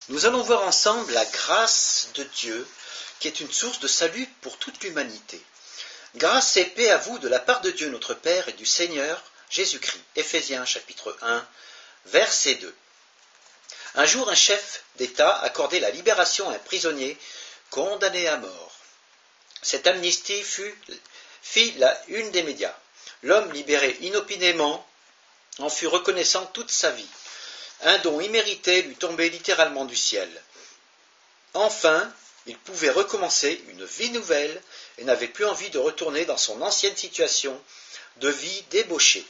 Nous allons voir ensemble la grâce de Dieu, qui est une source de salut pour toute l'humanité. Grâce et paix à vous de la part de Dieu notre Père et du Seigneur Jésus-Christ. Éphésiens chapitre 1, verset 2. Un jour, un chef d'État accordait la libération à un prisonnier condamné à mort. Cette amnistie fit la une des médias. L'homme libéré inopinément en fut reconnaissant toute sa vie. Un don immérité lui tombait littéralement du ciel. Enfin, il pouvait recommencer une vie nouvelle et n'avait plus envie de retourner dans son ancienne situation de vie débauchée.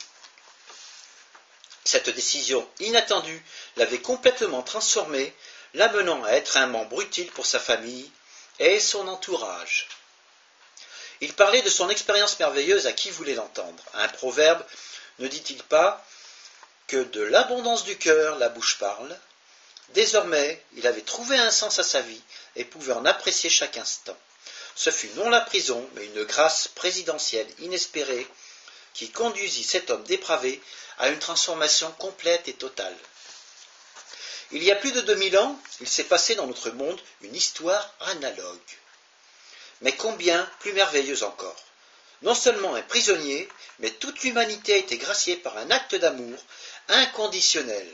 Cette décision inattendue l'avait complètement transformé, l'amenant à être un membre utile pour sa famille et son entourage. Il parlait de son expérience merveilleuse à qui voulait l'entendre. Un proverbe ne dit-il pas que de l'abondance du cœur la bouche parle? Désormais, il avait trouvé un sens à sa vie et pouvait en apprécier chaque instant. Ce fut non la prison, mais une grâce présidentielle inespérée qui conduisit cet homme dépravé à une transformation complète et totale. Il y a plus de 2000 ans, il s'est passé dans notre monde une histoire analogue, mais combien plus merveilleuse encore. Non seulement un prisonnier, mais toute l'humanité a été graciée par un acte d'amour inconditionnel.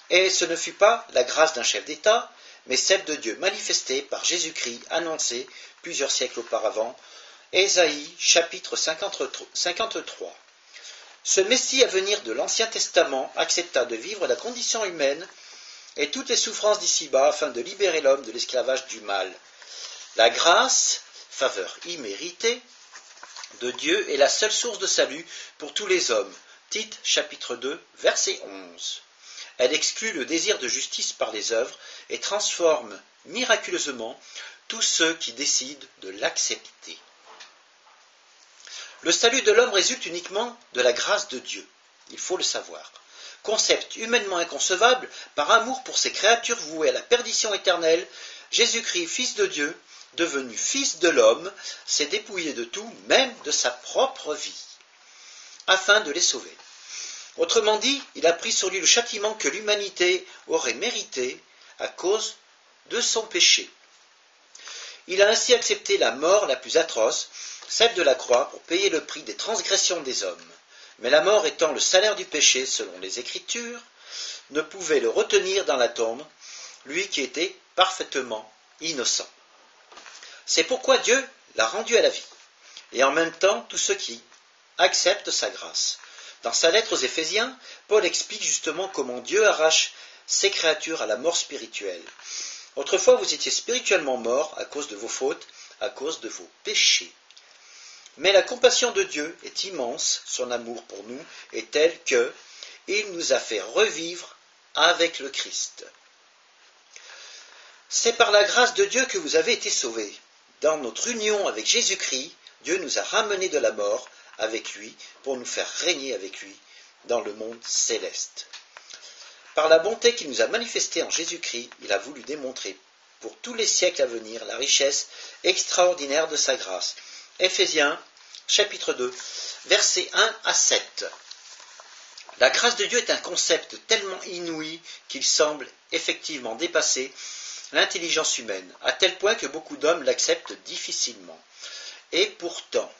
Et ce ne fut pas la grâce d'un chef d'État, mais celle de Dieu manifestée par Jésus-Christ, annoncée plusieurs siècles auparavant, Ésaïe chapitre 53. Ce Messie à venir de l'Ancien Testament accepta de vivre la condition humaine et toutes les souffrances d'ici-bas afin de libérer l'homme de l'esclavage du mal. La grâce, faveur imméritée, de Dieu est la seule source de salut pour tous les hommes. Tite chapitre 2, verset 11. Elle exclut le désir de justice par les œuvres et transforme miraculeusement tous ceux qui décident de l'accepter. Le salut de l'homme résulte uniquement de la grâce de Dieu, il faut le savoir. Concept humainement inconcevable, par amour pour ses créatures vouées à la perdition éternelle, Jésus-Christ, Fils de Dieu, devenu Fils de l'homme, s'est dépouillé de tout, même de sa propre vie, afin de les sauver. Autrement dit, il a pris sur lui le châtiment que l'humanité aurait mérité à cause de son péché. Il a ainsi accepté la mort la plus atroce, celle de la croix, pour payer le prix des transgressions des hommes. Mais la mort étant le salaire du péché, selon les Écritures, ne pouvait le retenir dans la tombe, lui qui était parfaitement innocent. C'est pourquoi Dieu l'a rendu à la vie, et en même temps tous ceux qui acceptent sa grâce. Dans sa lettre aux Éphésiens, Paul explique justement comment Dieu arrache ses créatures à la mort spirituelle. Autrefois, vous étiez spirituellement morts à cause de vos fautes, à cause de vos péchés. Mais la compassion de Dieu est immense, son amour pour nous est tel que il nous a fait revivre avec le Christ. C'est par la grâce de Dieu que vous avez été sauvés. Dans notre union avec Jésus-Christ, Dieu nous a ramenés de la mort avec lui pour nous faire régner avec lui dans le monde céleste. Par la bonté qu'il nous a manifestée en Jésus-Christ, il a voulu démontrer pour tous les siècles à venir la richesse extraordinaire de sa grâce. Éphésiens chapitre 2, versets 1 à 7. La grâce de Dieu est un concept tellement inouï qu'il semble effectivement dépasser l'intelligence humaine, à tel point que beaucoup d'hommes l'acceptent difficilement. Et pourtant,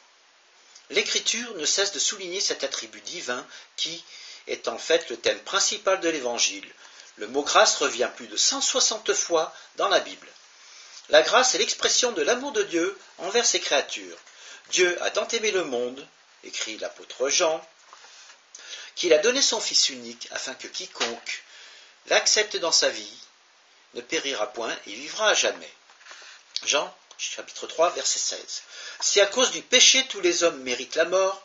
l'Écriture ne cesse de souligner cet attribut divin qui est en fait le thème principal de l'Évangile. Le mot grâce revient plus de 160 fois dans la Bible. La grâce est l'expression de l'amour de Dieu envers ses créatures. Dieu a tant aimé le monde, écrit l'apôtre Jean, qu'il a donné son Fils unique afin que quiconque l'accepte dans sa vie ne périra point et vivra à jamais. Jean chapitre 3, verset 16. Si à cause du péché tous les hommes méritent la mort,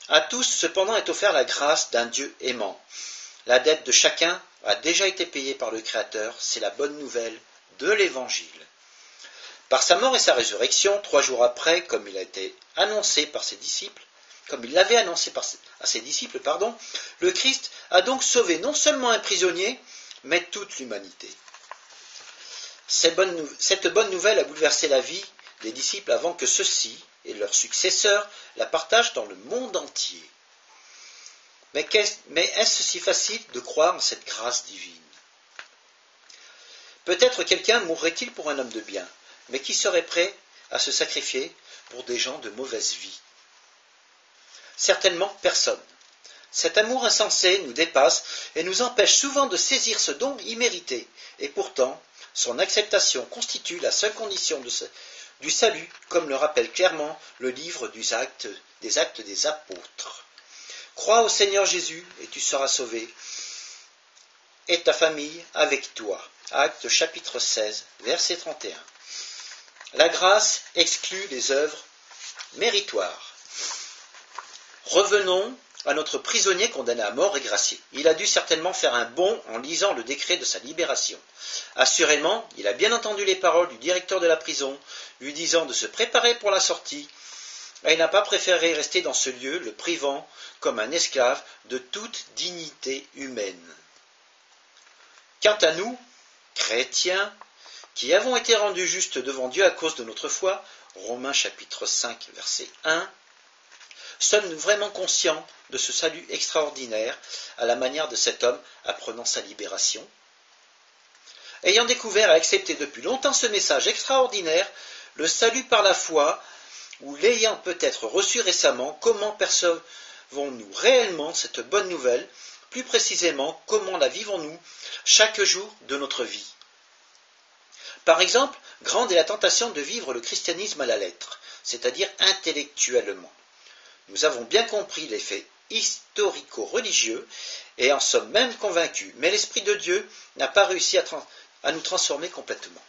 à tous cependant est offerte la grâce d'un Dieu aimant. La dette de chacun a déjà été payée par le Créateur, c'est la bonne nouvelle de l'Évangile. Par sa mort et sa résurrection, 3 jours après, comme il a été annoncé par ses disciples, comme il l'avait annoncé à ses disciples, le Christ a donc sauvé non seulement un prisonnier, mais toute l'humanité. Cette bonne nouvelle a bouleversé la vie des disciples avant que ceux-ci et leurs successeurs la partagent dans le monde entier. Mais est-ce si facile de croire en cette grâce divine? Peut-être quelqu'un mourrait-il pour un homme de bien, mais qui serait prêt à se sacrifier pour des gens de mauvaise vie? Certainement personne. Cet amour insensé nous dépasse et nous empêche souvent de saisir ce don immérité, et pourtant, son acceptation constitue la seule condition du salut, comme le rappelle clairement le livre des Actes des Apôtres. Crois au Seigneur Jésus et tu seras sauvé, et ta famille avec toi. Actes chapitre 16, verset 31. La grâce exclut les œuvres méritoires. Revenons à notre prisonnier condamné à mort et gracié. Il a dû certainement faire un bond en lisant le décret de sa libération. Assurément, il a bien entendu les paroles du directeur de la prison, lui disant de se préparer pour la sortie, et il n'a pas préféré rester dans ce lieu, le privant, comme un esclave, de toute dignité humaine. Quant à nous, chrétiens, qui avons été rendus justes devant Dieu à cause de notre foi, Romains chapitre 5, verset 1, sommes-nous vraiment conscients de ce salut extraordinaire à la manière de cet homme apprenant sa libération? Ayant découvert et accepté depuis longtemps ce message extraordinaire, le salut par la foi, ou l'ayant peut-être reçu récemment, comment percevons-nous réellement cette bonne nouvelle? Plus précisément, comment la vivons-nous chaque jour de notre vie? Par exemple, grande est la tentation de vivre le christianisme à la lettre, c'est-à-dire intellectuellement. Nous avons bien compris les faits historico-religieux et en sommes même convaincus, mais l'Esprit de Dieu n'a pas réussi à nous transformer complètement.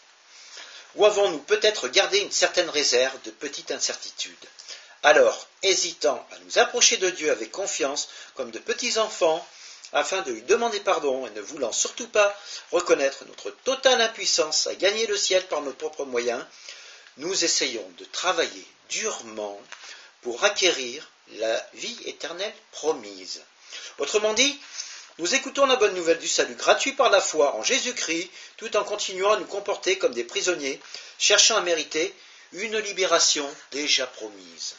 Ou avons-nous peut-être gardé une certaine réserve de petite incertitude? Alors, hésitant à nous approcher de Dieu avec confiance, comme de petits enfants, afin de lui demander pardon et ne voulant surtout pas reconnaître notre totale impuissance à gagner le ciel par nos propres moyens, nous essayons de travailler durement pour acquérir la vie éternelle promise. Autrement dit, nous écoutons la bonne nouvelle du salut gratuit par la foi en Jésus-Christ, tout en continuant à nous comporter comme des prisonniers, cherchant à mériter une libération déjà promise.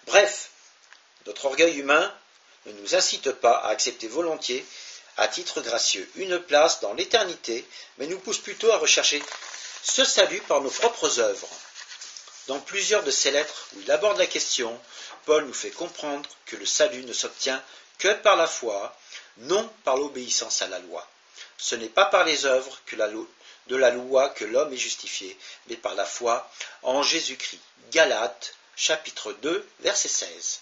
Bref, notre orgueil humain ne nous incite pas à accepter volontiers, à titre gracieux, une place dans l'éternité, mais nous pousse plutôt à rechercher ce salut par nos propres œuvres. Dans plusieurs de ses lettres où il aborde la question, Paul nous fait comprendre que le salut ne s'obtient que par la foi, non par l'obéissance à la loi. Ce n'est pas par les œuvres de la loi que l'homme est justifié, mais par la foi en Jésus-Christ. Galates, chapitre 2, verset 16.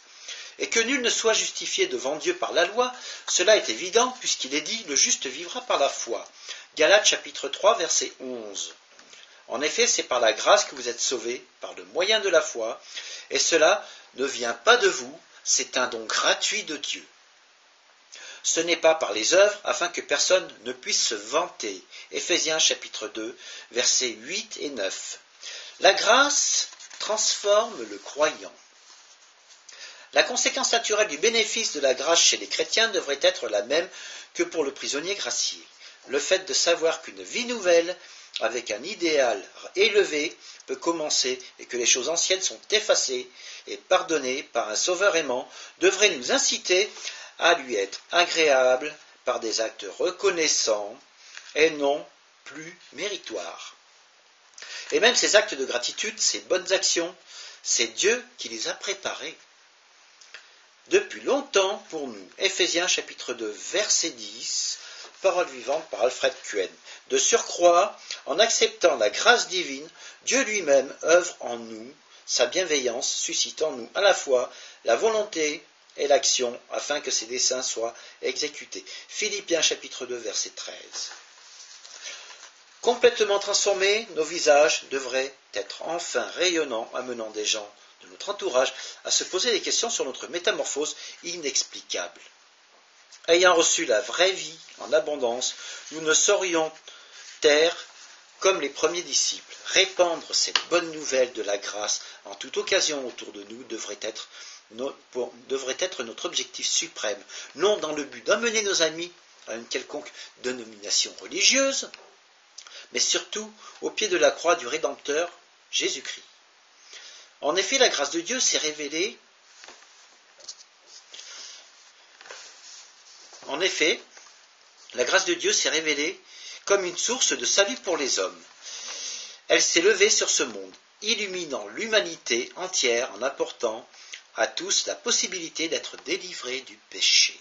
Et que nul ne soit justifié devant Dieu par la loi, cela est évident puisqu'il est dit « le juste vivra par la foi ». Galates, chapitre 3, verset 11. En effet, c'est par la grâce que vous êtes sauvés, par le moyen de la foi, et cela ne vient pas de vous, c'est un don gratuit de Dieu. Ce n'est pas par les œuvres, afin que personne ne puisse se vanter. Éphésiens chapitre 2, versets 8 et 9. La grâce transforme le croyant. La conséquence naturelle du bénéfice de la grâce chez les chrétiens devrait être la même que pour le prisonnier gracié. Le fait de savoir qu'une vie nouvelle, avec un idéal élevé, peut commencer et que les choses anciennes sont effacées et pardonnées par un sauveur aimant, devrait nous inciter à lui être agréable par des actes reconnaissants et non plus méritoires. Et même ces actes de gratitude, ces bonnes actions, c'est Dieu qui les a préparés depuis longtemps pour nous. Éphésiens chapitre 2, verset 10, parole vivante par Alfred Kuen. De surcroît, en acceptant la grâce divine, Dieu lui-même œuvre en nous sa bienveillance, suscitant en nous à la fois la volonté et l'action, afin que ses desseins soient exécutés. Philippiens chapitre 2, verset 13. Complètement transformés, nos visages devraient être enfin rayonnants, amenant des gens de notre entourage à se poser des questions sur notre métamorphose inexplicable. Ayant reçu la vraie vie en abondance, nous ne saurions taire comme les premiers disciples. Répandre cette bonne nouvelle de la grâce en toute occasion autour de nous devrait être notre objectif suprême, non dans le but d'amener nos amis à une quelconque dénomination religieuse, mais surtout au pied de la croix du Rédempteur, Jésus-Christ. En effet, la grâce de Dieu s'est révélée. comme une source de salut pour les hommes. Elle s'est levée sur ce monde, illuminant l'humanité entière en apportant à tous la possibilité d'être délivrés du péché.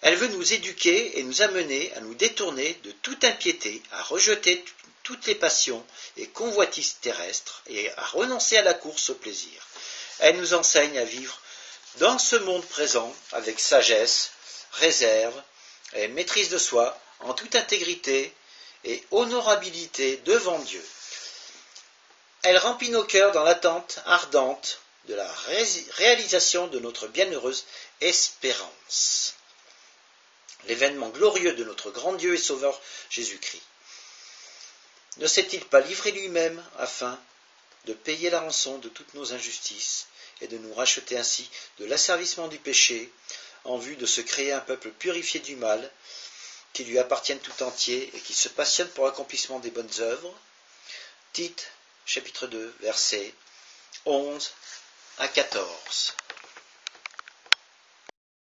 Elle veut nous éduquer et nous amener à nous détourner de toute impiété, à rejeter toutes les passions et convoitises terrestres et à renoncer à la course au plaisir. Elle nous enseigne à vivre dans ce monde présent avec sagesse, réserve et maîtrise de soi, en toute intégrité et honorabilité devant Dieu. Elle remplit nos cœurs dans l'attente ardente de la réalisation de notre bienheureuse espérance. L'événement glorieux de notre grand Dieu et Sauveur Jésus-Christ. Ne s'est-il pas livré lui-même afin de payer la rançon de toutes nos injustices et de nous racheter ainsi de l'asservissement du péché en vue de se créer un peuple purifié du mal qui lui appartienne tout entier et qui se passionne pour l'accomplissement des bonnes œuvres? Tite, chapitre 2, versets 11 à 14.